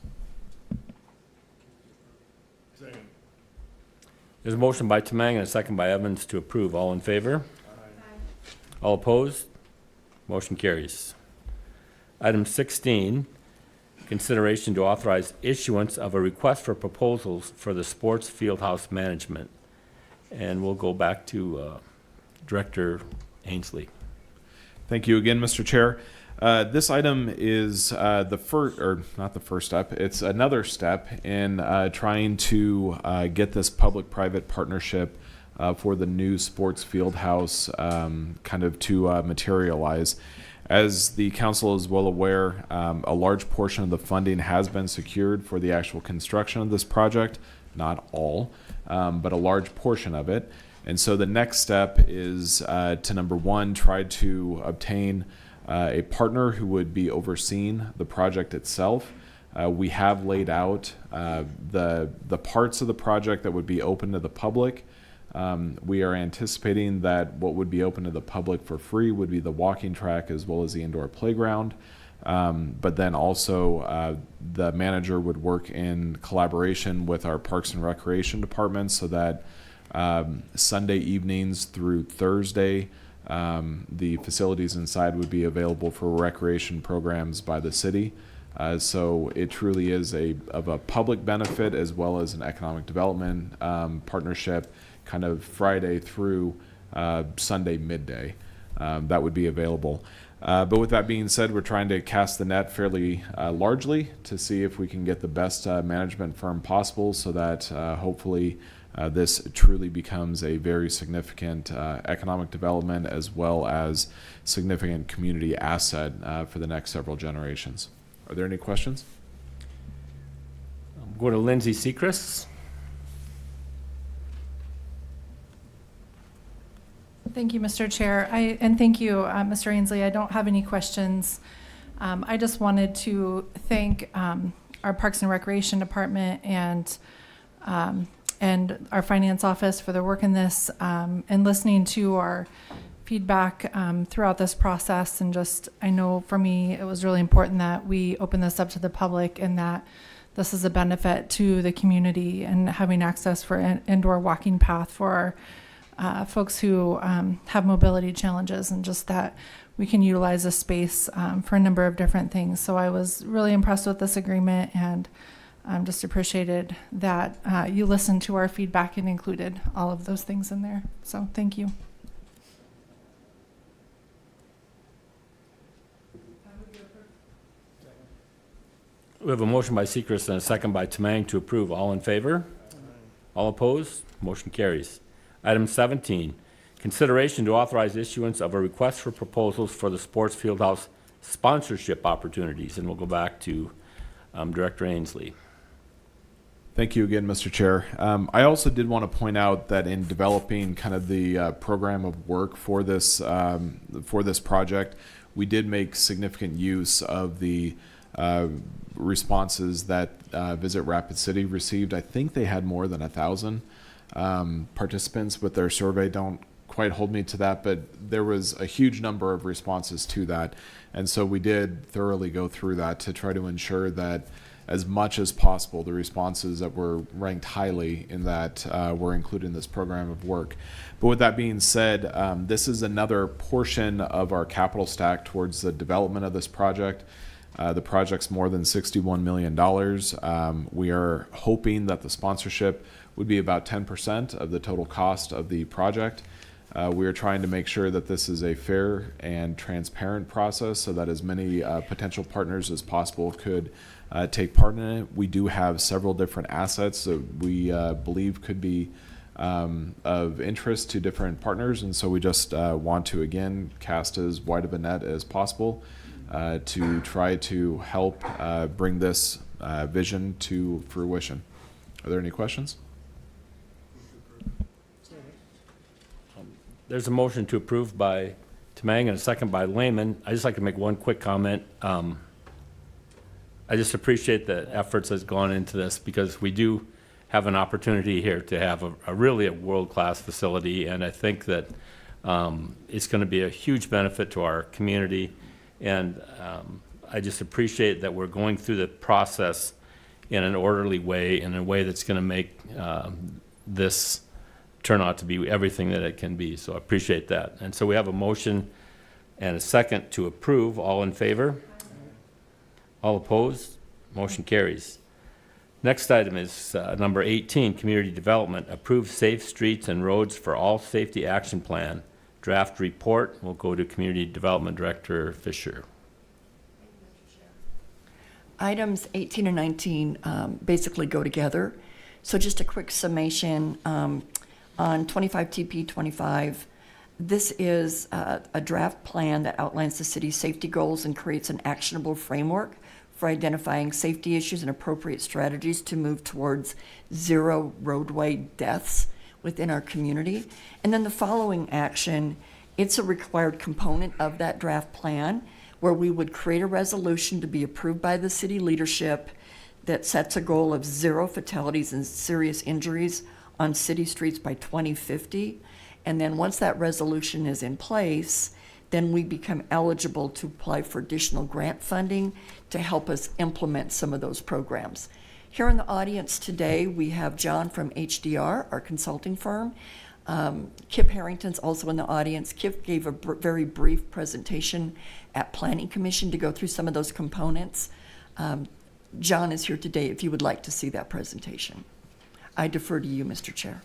There's a motion by Tamang and a second by Evans to approve. All in favor? Aye. All opposed? Motion carries. Item 16, consideration to authorize issuance of a request for proposals for the sports fieldhouse management. And we'll go back to Director Ainsley. Thank you again, Mr. Chair. This item is the first, or not the first step, it's another step in trying to get this public-private partnership for the new sports field house kind of to materialize. As the council is well aware, a large portion of the funding has been secured for the actual construction of this project, not all, but a large portion of it. And so the next step is to, number one, try to obtain a partner who would be overseeing the project itself. We have laid out the parts of the project that would be open to the public. We are anticipating that what would be open to the public for free would be the walking track as well as the indoor playground. But then also the manager would work in collaboration with our Parks and Recreation department so that Sunday evenings through Thursday, the facilities inside would be available for recreation programs by the city. So it truly is of a public benefit as well as an economic development partnership, kind of Friday through Sunday midday that would be available. But with that being said, we're trying to cast the net fairly largely to see if we can get the best management firm possible so that hopefully this truly becomes a very significant economic development as well as significant community asset for the next several generations. Are there any questions? Go to Lindsay Sechrist. Thank you, Mr. Chair. And thank you, Mr. Ainsley. I don't have any questions. I just wanted to thank our Parks and Recreation Department and our Finance Office for their work in this and listening to our feedback throughout this process. And just, I know for me, it was really important that we open this up to the public and that this is a benefit to the community and having access for an indoor walking path for our folks who have mobility challenges, and just that we can utilize this space for a number of different things. So I was really impressed with this agreement and just appreciated that you listened to our feedback and included all of those things in there. So thank you. We have a motion by Sechrist and a second by Tamang to approve. All in favor? All opposed? Motion carries. Item 17, consideration to authorize issuance of a request for proposals for the sports fieldhouse sponsorship opportunities. And we'll go back to Director Ainsley. Thank you again, Mr. Chair. I also did want to point out that in developing kind of the program of work for this project, we did make significant use of the responses that Visit Rapid City received. I think they had more than 1,000 participants with their survey. Don't quite hold me to that, but there was a huge number of responses to that. And so we did thoroughly go through that to try to ensure that as much as possible, the responses that were ranked highly in that were included in this program of work. But with that being said, this is another portion of our capital stack towards the development of this project. The project's more than $61 million. We are hoping that the sponsorship would be about 10% of the total cost of the project. We are trying to make sure that this is a fair and transparent process so that as many potential partners as possible could take part in it. We do have several different assets that we believe could be of interest to different partners, and so we just want to, again, cast as wide of a net as possible to try to help bring this vision to fruition. Are there any questions? There's a motion to approve by Tamang and a second by Lehman. I'd just like to make one quick comment. I just appreciate the efforts that's gone into this because we do have an opportunity here to have a really world-class facility, and I think that it's going to be a huge benefit to our community. And I just appreciate that we're going through the process in an orderly way, in a way that's going to make this turn out to be everything that it can be. So I appreciate that. And so we have a motion and a second to approve. All in favor? All opposed? Motion carries. Next item is number 18, Community Development. Approve Safe Streets and Roads for All Safety Action Plan. Draft report. We'll go to Community Development Director Fisher. Items 18 and 19 basically go together. So just a quick summation on 25 TP 25. This is a draft plan that outlines the city's safety goals and creates an actionable framework for identifying safety issues and appropriate strategies to move towards zero roadway deaths within our community. And then the following action, it's a required component of that draft plan where we would create a resolution to be approved by the city leadership that sets a goal of zero fatalities and serious injuries on city streets by 2050. And then once that resolution is in place, then we become eligible to apply for additional grant funding to help us implement some of those programs. Here in the audience today, we have John from HDR, our consulting firm. Kip Harrington's also in the audience. Kip gave a very brief presentation at Planning Commission to go through some of those components. John is here today if you would like to see that presentation. I defer to you, Mr. Chair.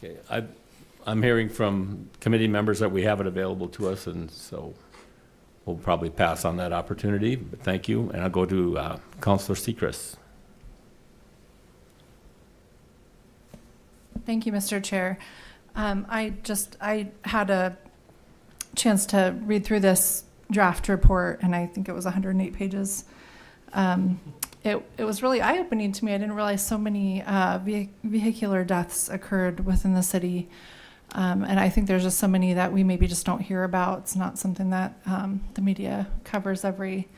Okay, I'm hearing from committee members that we have it available to us, and so we'll probably pass on that opportunity, but thank you. And I'll go to Councilor Sechrist. Thank you, Mr. Chair. I had a chance to read through this draft report, and I think it was 108 pages. It was really eye-opening to me. I didn't realize so many vehicular deaths occurred within the city. And I think there's just so many that we maybe just don't hear about. It's not something that the media covers every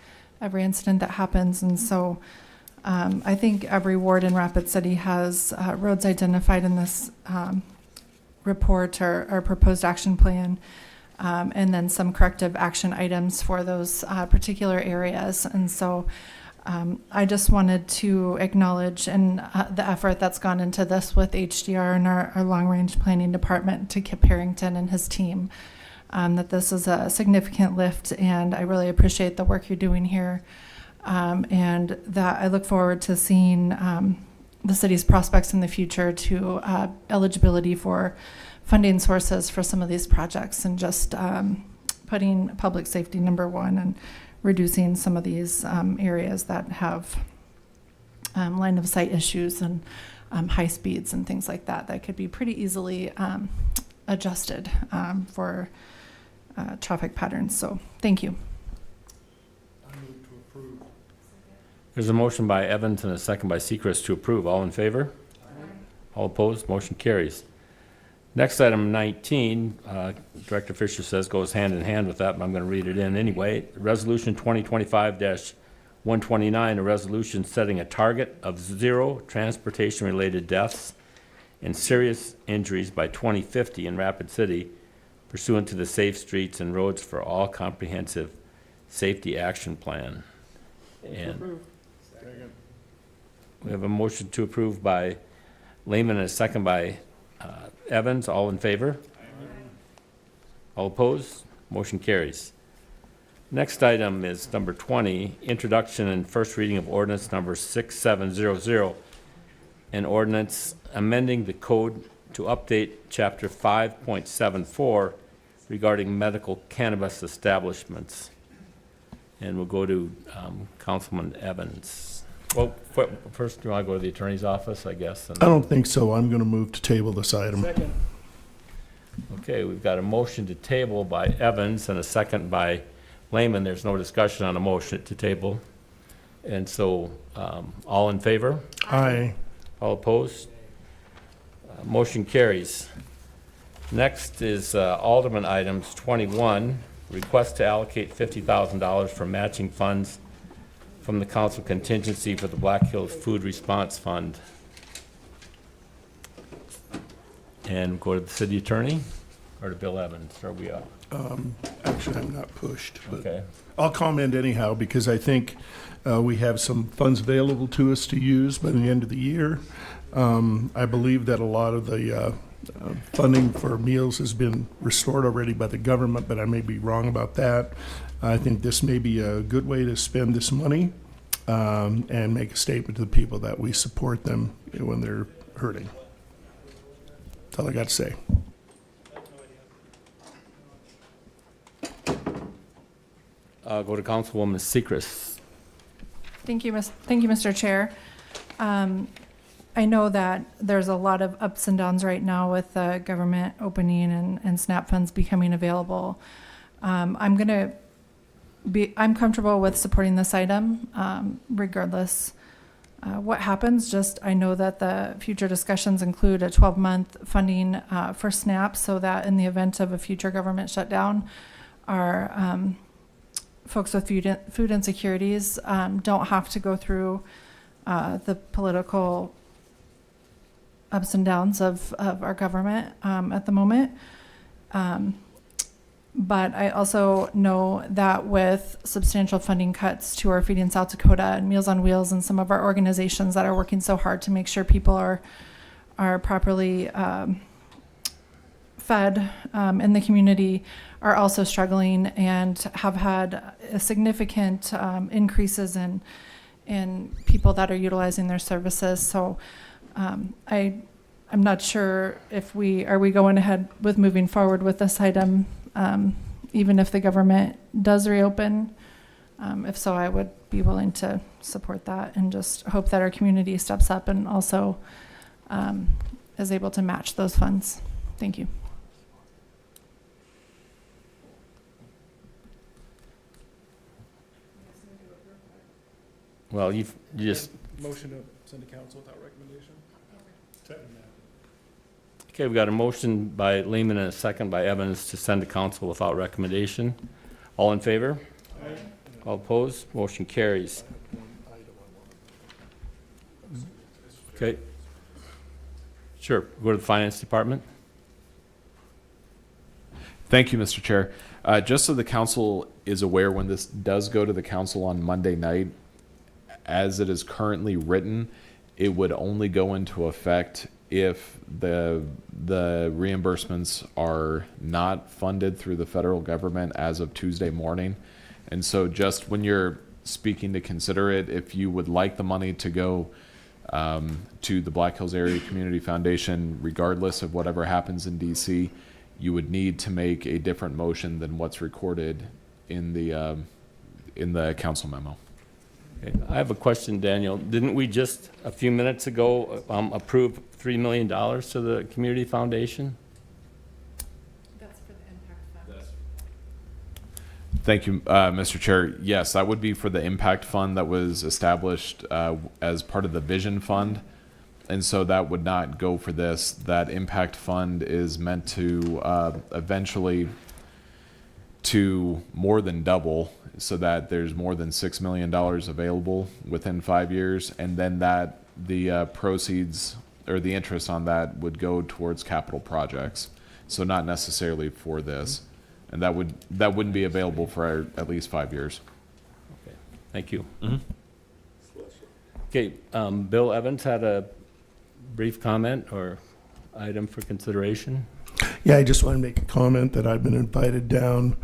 incident that happens. And so I think every ward in Rapid City has roads identified in this report or proposed action plan, and then some corrective action items for those particular areas. And so I just wanted to acknowledge the effort that's gone into this with HDR and our long-range planning department, to Kip Harrington and his team, that this is a significant lift, and I really appreciate the work you're doing here, and that I look forward to seeing the city's prospects in the future to eligibility for funding sources for some of these projects, and just putting public safety number one and reducing some of these areas that have line of sight issues and high speeds and things like that could be pretty easily adjusted for traffic patterns. So thank you. There's a motion by Evans and a second by Sechrist to approve. All in favor? Aye. All opposed? Motion carries. Next item 19, Director Fisher says goes hand in hand with that, but I'm going to read it in anyway. Resolution 2025-1 129, a resolution setting a target of 0 transportation-related deaths and serious injuries by 2050 in Rapid City pursuant to the Safe Streets and Roads for All Comprehensive Safety Action Plan. And we have a motion to approve by Lehman and a second by Evans. All in favor? All opposed? Motion carries. Next item is number 20, introduction and first reading of ordinance number 6700, an ordinance amending the code to update chapter 5.74 regarding medical cannabis establishments. And we'll go to Councilman Evans. Well, first, do you want to go to the attorney's office, I guess? I don't think so. I'm going to move to table this item. Okay, we've got a motion to table by Evans and a second by Lehman. There's no discussion on a motion to table. And so, all in favor? Aye. All opposed? Motion carries. Next is Alderman items 21, request to allocate $50,000 for matching funds from the council contingency for the Black Hills Food Response Fund. And go to the city attorney or to Bill Evans. Are we up? Actually, I'm not pushed, but Okay. I'll comment anyhow because I think we have some funds available to us to use by the end of the year. I believe that a lot of the funding for meals has been restored already by the government, but I may be wrong about that. I think this may be a good way to spend this money and make a statement to the people that we support them when they're hurting. That's all I got to say. Go to Councilwoman Sechrist. Thank you, Mr. Chair. I know that there's a lot of ups and downs right now with the government opening and SNAP funds becoming available. I'm comfortable with supporting this item, regardless what happens. Just I know that the future discussions include a 12-month funding for SNAP, so that in the event of a future government shutdown, our folks with food insecurities don't have to go through the political ups and downs of our government at the moment. But I also know that with substantial funding cuts to our Feeding South Dakota and Meals on Wheels and some of our organizations that are working so hard to make sure people are properly fed in the community are also struggling and have had significant increases in people that are utilizing their services. So I'm not sure if we going ahead with moving forward with this item, even if the government does reopen. If so, I would be willing to support that and just hope that our community steps up and also is able to match those funds. Thank you. Well, you just. Motion to send to council without recommendation. Okay, we got a motion by Lehman and a second by Evans to send to council without recommendation. All in favor? Aye. All opposed? Motion carries. Okay. Sure, go to the finance department. Thank you, Mr. Chair. Just so the council is aware, when this does go to the council on Monday night, as it is currently written, it would only go into effect if the reimbursements are not funded through the federal government as of Tuesday morning. And so just when you're speaking to consider it, if you would like the money to go to the Black Hills Area Community Foundation, regardless of whatever happens in DC, you would need to make a different motion than what's recorded in the council memo. Okay, I have a question, Daniel. Didn't we just a few minutes ago approve $3 million to the community foundation? That's for the impact fund. Thank you, Mr. Chair. Yes, that would be for the impact fund that was established as part of the Vision Fund. And so that would not go for this. That impact fund is meant to eventually to more than double so that there's more than $6 million available within 5 years, and then that the proceeds or the interest on that would go towards capital projects. So not necessarily for this, and that wouldn't be available for at least 5 years. Okay, thank you. Okay, Bill Evans had a brief comment or item for consideration. Yeah, I just want to make a comment that I've been invited down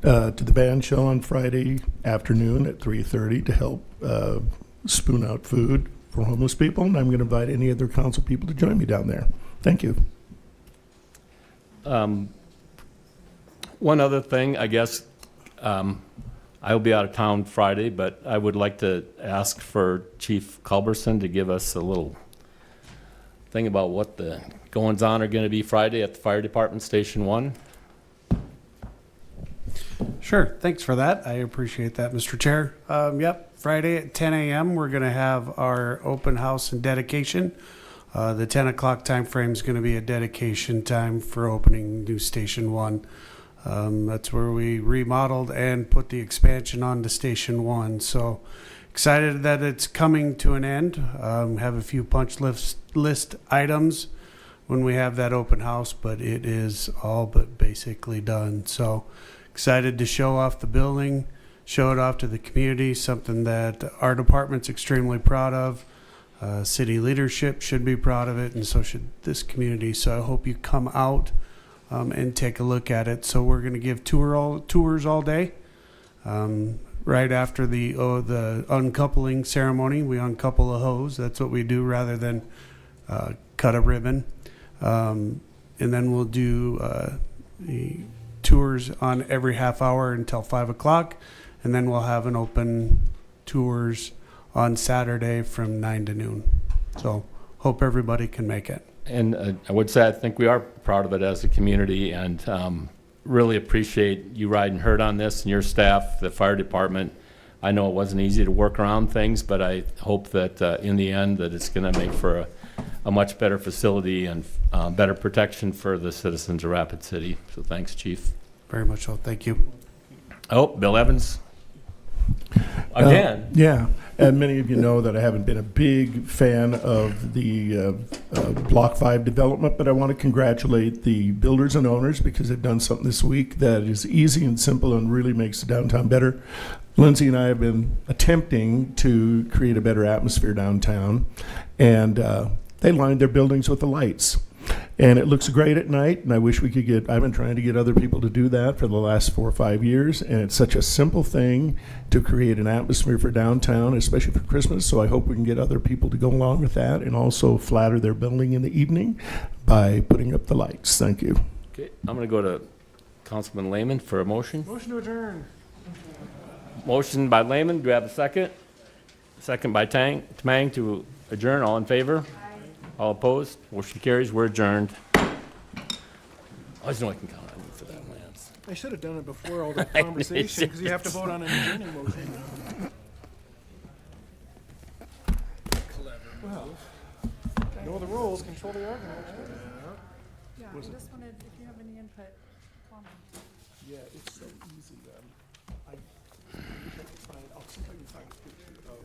to the band show on Friday afternoon at 3:30 to help spoon out food for homeless people, and I'm going to invite any other council people to join me down there. Thank you. One other thing, I guess, I'll be out of town Friday, but I would like to ask for Chief Culberson to give us a little thing about what the goings-on are going to be Friday at the Fire Department Station 1. Sure, thanks for that. I appreciate that, Mr. Chair. Yep, Friday at 10 a.m. we're going to have our open house and dedication. The 10 o'clock time frame is going to be a dedication time for opening new Station 1. That's where we remodeled and put the expansion on to Station 1. So excited that it's coming to an end. Have a few punch list items when we have that open house, but it is all but basically done. So excited to show off the building, show it off to the community, something that our department's extremely proud of. City leadership should be proud of it, and so should this community. So I hope you come out and take a look at it. So we're going to give tours all day. Right after the uncoupling ceremony, we uncouple a hose. That's what we do rather than cut a ribbon. And then we'll do the tours on every half hour until 5 o'clock. And then we'll have an open tours on Saturday from 9 to noon. So hope everybody can make it. And I would say I think we are proud of it as a community, and really appreciate you riding herd on this and your staff, the fire department. I know it wasn't easy to work around things, but I hope that in the end that it's going to make for a much better facility and better protection for the citizens of Rapid City. So thanks, Chief. Very much so. Thank you. Oh, Bill Evans. Again. Yeah, and many of you know that I haven't been a big fan of the Block 5 development, but I want to congratulate the builders and owners because they've done something this week that is easy and simple and really makes the downtown better. Lindsay and I have been attempting to create a better atmosphere downtown, and they lined their buildings with the lights. And it looks great at night, and I wish we could I've been trying to get other people to do that for the last 4 or 5 years, and it's such a simple thing to create an atmosphere for downtown, especially for Christmas, so I hope we can get other people to go along with that and also flatter their building in the evening by putting up the lights. Thank you. Okay, I'm going to go to Councilman Lehman for a motion. Motion to adjourn. Motion by Lehman, do we have a second? Second by Tamang to adjourn, all in favor? All opposed? Motion carries. We're adjourned. I always know I can count on you for that, Lance. I should have done it before all the conversation, because you have to vote on an adjourning motion. Well, know the rules, control the argument. Yeah, I just wanted, if you have any input, comment. Yeah, it's so easy. I wish I could find, I'll see if I can find a picture of